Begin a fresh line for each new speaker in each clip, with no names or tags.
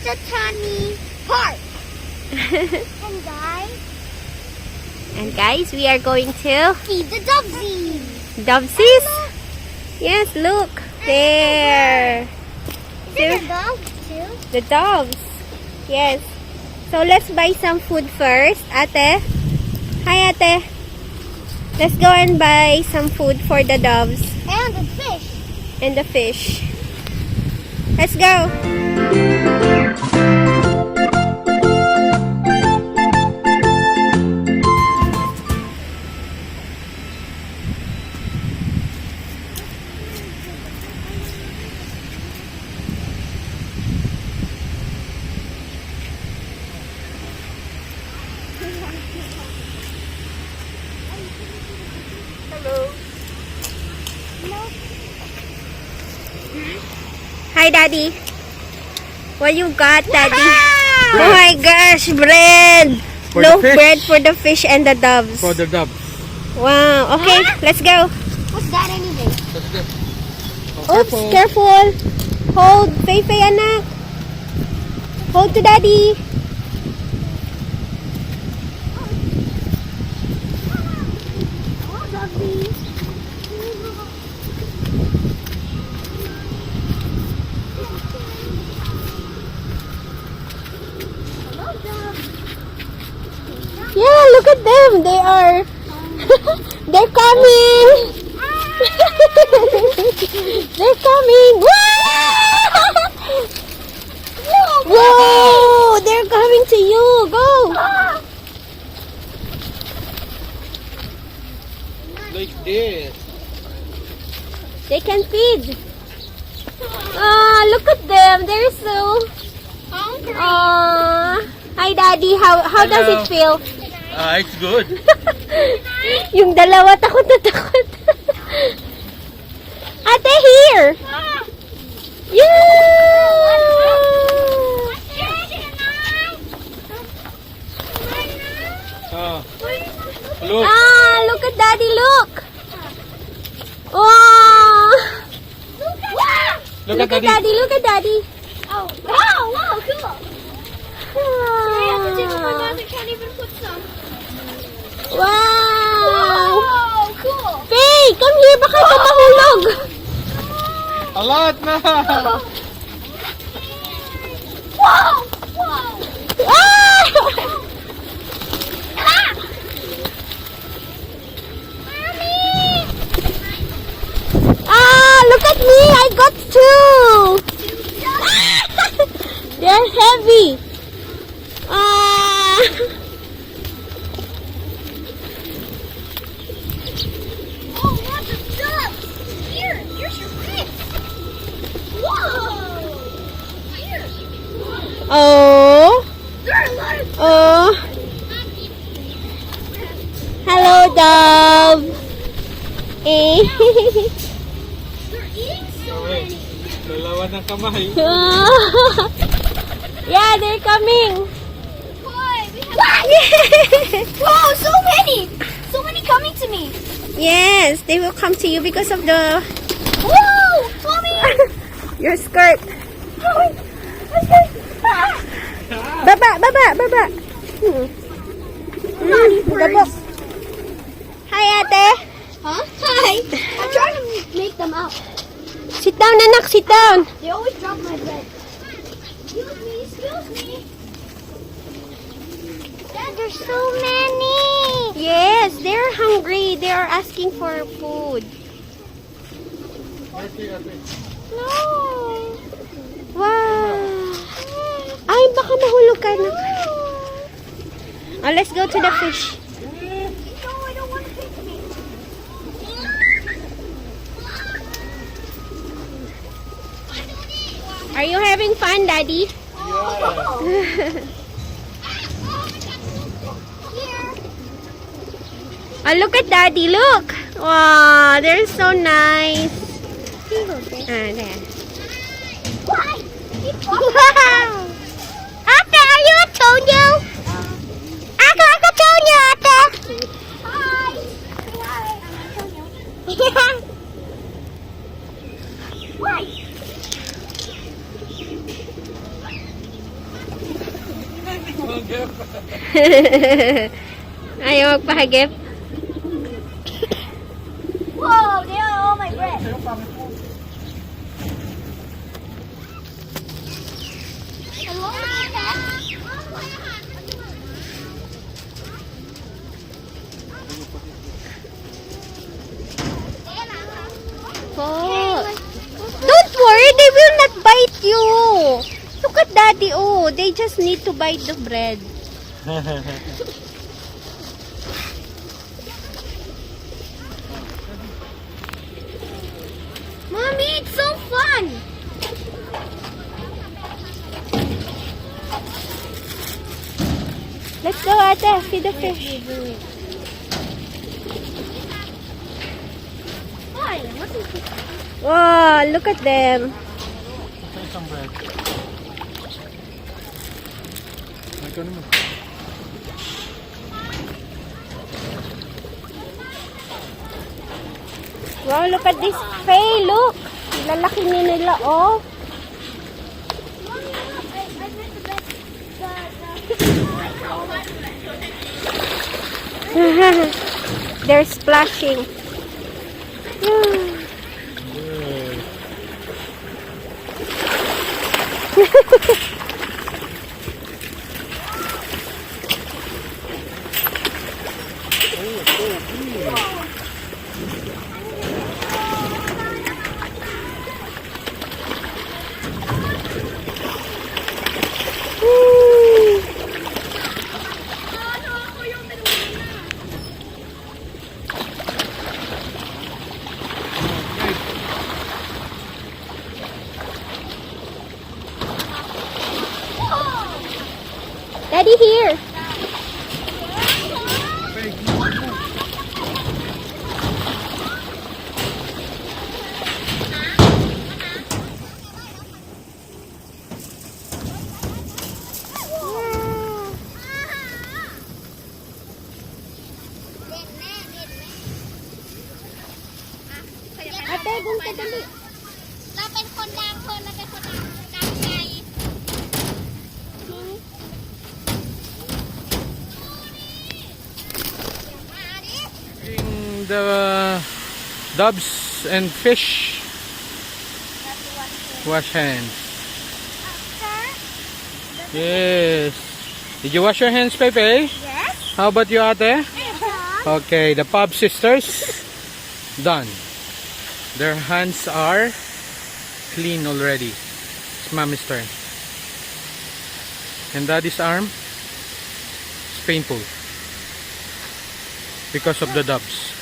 Ratchatani Park. And guys, we are going to
Feed the dovesies.
Dovesies. Yes, look there.
Is it a dog too?
The doves. Yes. So let's buy some food first. Ate. Hi, Ate. Let's go and buy some food for the doves.
And the fish.
And the fish. Let's go. Hi, Daddy. What you got, Daddy?
Bread.
Oh my gosh, bread!
For
Loaf
the fish.
bread for the fish and the doves.
For the dove.
Wow. Okay, let's go.
What's that anyway?
That's good.
Oops, careful. Hold. Fei, anak. Hold to Daddy.
Oh, dovesies. Hello, dove.
Yeah, look at them. They are... They're coming. They're coming. Whoa! They're coming to you. Go.
Like this.
They can feed. Ah, look at them. They're so... Hi, Daddy. How does it feel?
It's good.
Yung dalawa takot na takot. Ate, here! Yeah!
Look.
Ah, look at Daddy, look! Wow!
Look
Look at Daddy, look at Daddy!
Oh, wow, wow, cool. I have to take off my
Wow!
mask. I can't even put some.
Wow!
Oh, cool.
Faye, come here, baka ito mahulog!
A lot na.
Whoa, whoa.
Ah! Ah, look at me! I got two! They're heavy! Ah!
Oh, lots of ducks. Here's your fish. Whoa. Here.
Oh!
There are a lot of
Oh! Hello, dove! Eh.
They're eating so
Wait.
many.
Dalawa ng kamay.
Yeah, they're coming!
Boy, we have... Whoa, so many. So many coming to me.
Yes, they will come to you because of the
Whoa, Mommy.
your skirt.
Ah.
Baba. Gabok. Hi, ate.
Huh? Hi. I'm trying to make them out.
Sit down, anak. Sit down.
They always drop my bread. Excuse me. Dad, there's so many.
Yes, they're hungry. They are asking for food.
No.
Wow. Ay, baka mahulog ka, anak. Oh, let's go to the fish.
No, I don't want to pick me.
Are you having fun, Daddy?
Here.
Oh, look at Daddy. Look. Wow, they're so nice. Ah, there. Wow. Ate, are you a Tonyo? Ako, Tonyo, ate.
Hi. Why?
Ayaw magpahagip.
Whoa, they are all my bread. Hello,
Oh. Don't worry, they will not bite you. Look at daddy. Oh, they just need to bite the bread.
Mommy, it's so fun.
Let's go, ate. Feed the fish.
Why? What's it?
Wow, look at them.
Say some bread. Ikaw naman.
Wow, look at this Faye. Look. Lalaki nila, oh.
Mommy, look, I meant the best.
They're splashing. Daddy, here. Ate, dun ka dali.
เราเป็นคนดังคนเราเป็นคนดังใจ
The doves and fish. Wash hands. Yes. Did you wash your hands, Pepe?
Yes.
How about you, Ate? Okay, the Pub sisters. Done. Their hands are clean already. It's Mommy's turn. And Daddy's arm is painful because of the doves.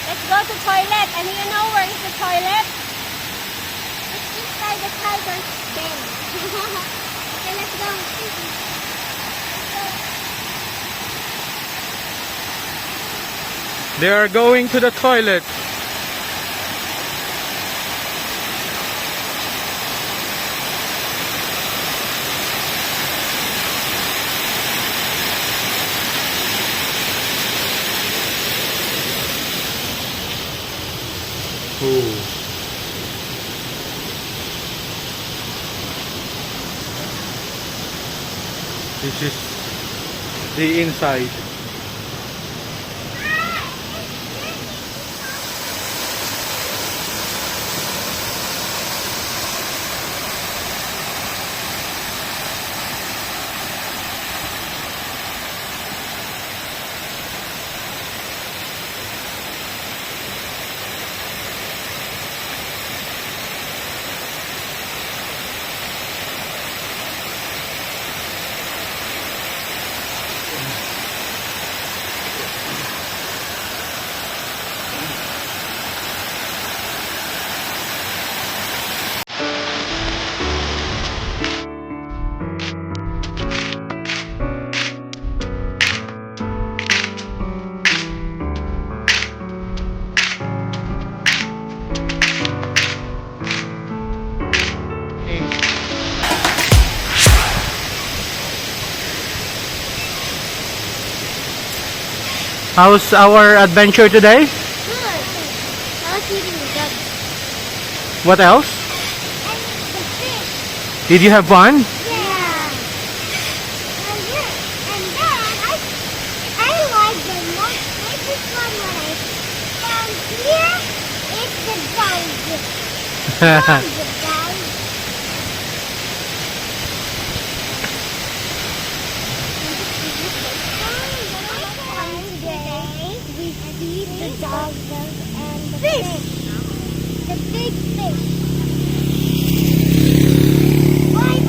Let's go to toilet. And you know where is the toilet?
It's inside the tiger's den. Okay, let's go.
They are going to the toilet. Ooh. This is the inside. How's our adventure today?
Good. I was eating the duck.
What else?
And the fish.
Did you have fun?
Yeah. And then I like the most latest one when I found here. It's the dog. Dog, guys. Today we feed the dogs and the fish. The big fish. Bye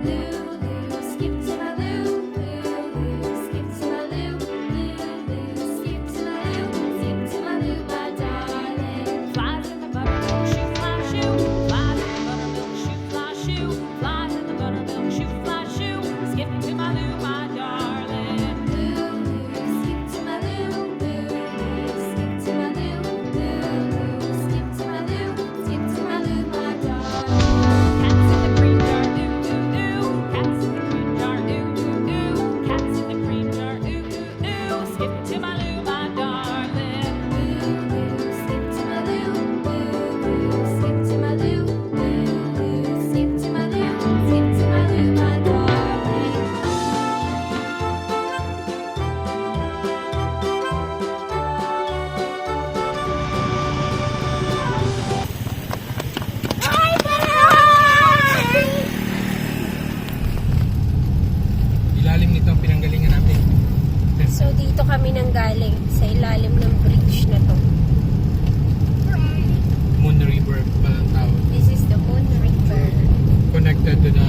Lulu, skip to my Lou. Lulu, skip to my Lou. Lulu, skip to my Lou. Skip to my Lou, my darling. Flies in the buttermilk shoe, fly shoe. Flies in the buttermilk shoe, fly shoe. Flies in the buttermilk shoe, fly shoe. Skip to my Lou, my darling. Lulu, skip to my Lou. Lulu, skip to my Lou. Lulu, skip to my Lou. Skip to my Lou, my darling. Cats in the cream jar, doo doo doo. Cats in the cream jar, doo doo doo. Cats in the cream jar, doo doo doo. Skip to my Lou, my darling. Lulu, skip to my Lou. Lulu, skip to my Lou. Lulu, skip to my Lou. Skip to my Lou, my darling. Hi, bye!
Ilalim nito ang pinanggalingan natin.
So, dito kami nanggaling sa ilalim ng bridge na to.
Moon River palang tawag.
This is the Moon River.
Connected to the